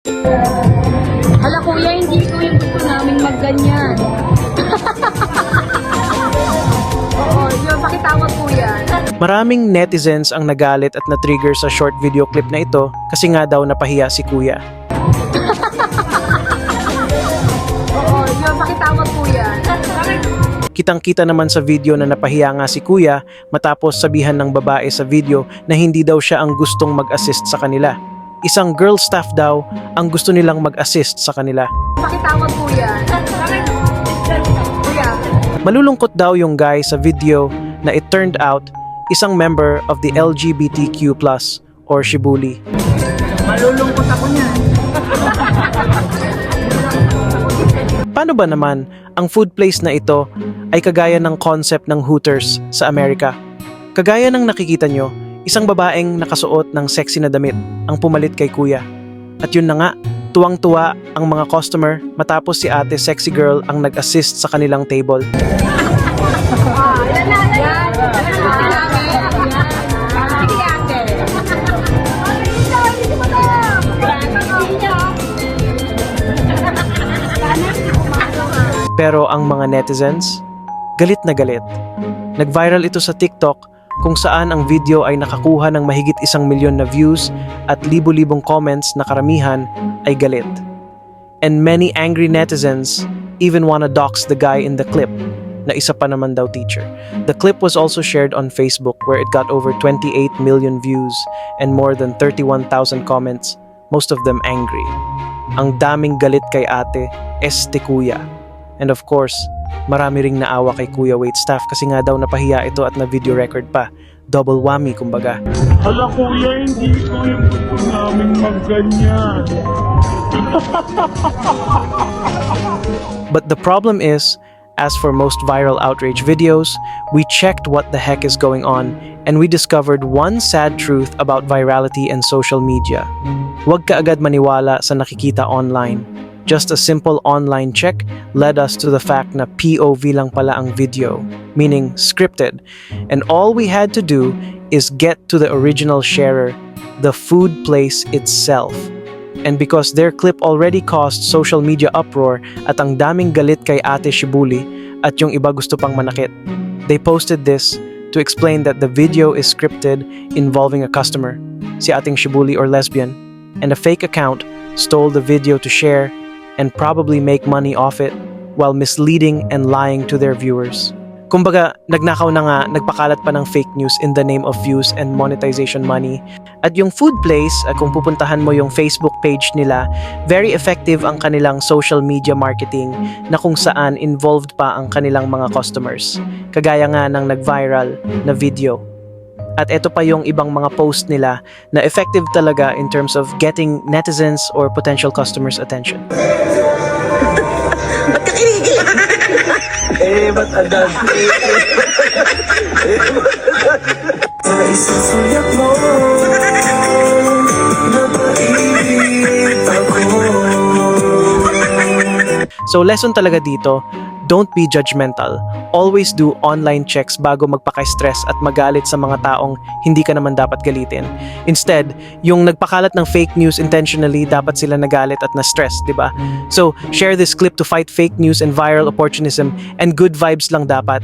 Hala kuya, hindi ko yung gusto namin magganyan. Oo, yun, pakitawag kuya. Maraming netizens ang nagalit at na-trigger sa short video clip na ito kasi nga daw napahiya si kuya. Oo, yun, pakitawag kuya. Kitang-kita naman sa video na napahiya nga si kuya matapos sabihan ng babae sa video na hindi daw siya ang gustong mag-assist sa kanila. Isang girl staff daw ang gusto nilang mag-assist sa kanila. Pakitawag kuya. Kuya. Malulungkot daw yung guy sa video na it turned out isang member of the LGBTQ+ or Shibuli. Malulungkot ako niyan. Paano ba naman ang food place na ito ay kagaya ng concept ng Hooters sa Amerika? Kagaya ng nakikita nyo, isang babaeng nakasuot ng sexy na damit ang pumalit kay kuya. At yun na nga, tuwang-tuwa ang mga customer matapos si ate sexy girl ang nag-assist sa kanilang table. Yan na, yan. Sige ate. Pero ang mga netizens, galit na galit. Nag-viral ito sa TikTok kung saan ang video ay nakakuha ng mahigit 1 milyon na views at libo-libong comments na karamihan ay galit. And many angry netizens even wanna dox the guy in the clip, na isa pa naman daw teacher. The clip was also shared on Facebook where it got over 28 million views and more than 31,000 comments, most of them angry. Ang daming galit kay ate, kuya. And of course, marami ring naawa kay kuya waitstaff kasi nga daw napahiya ito at na video record pa. Double whammy kumbaga. Hala kuya, hindi ko yung gusto namin magganyan. But the problem is, as for most viral outrage videos, we checked what the heck is going on and we discovered one sad truth about virality and social media. Huwag ka agad maniwala sa nakikita online. Just a simple online check led us to the fact na POV lang pala ang video, meaning scripted, and all we had to do is get to the original sharer, the food place itself. And because their clip already caused social media uproar at ang daming galit kay Ate Shibuli at yung iba gusto pang manakit, they posted this to explain that the video is scripted involving a customer, si Ating Shibuli or lesbian, and a fake account stole the video to share and probably make money off it while misleading and lying to their viewers. Kumbaga, nagnakaw na nga, nagpakalat pa ng fake news in the name of views and monetization money. At yung food place, kung pupuntahan mo yung Facebook page nila, very effective ang kanilang social media marketing na kung saan involved pa ang kanilang mga customers. Kagaya nga ng nag-viral na video. At ito pa yung ibang mga post nila na effective talaga in terms of getting netizens or potential customers' attention. Ba't ka kinikilig? Ba't agad? Sa isang suyak mo, napaibig ako. So lesson talaga dito, don't be judgmental. Always do online checks bago magpaka-stress at magalit sa mga taong hindi ka naman dapat galitin. Instead, yung nagpakalat ng fake news intentionally, dapat sila nagalit at na-stress, di ba? So, share this clip to fight fake news and viral opportunism, and good vibes lang dapat.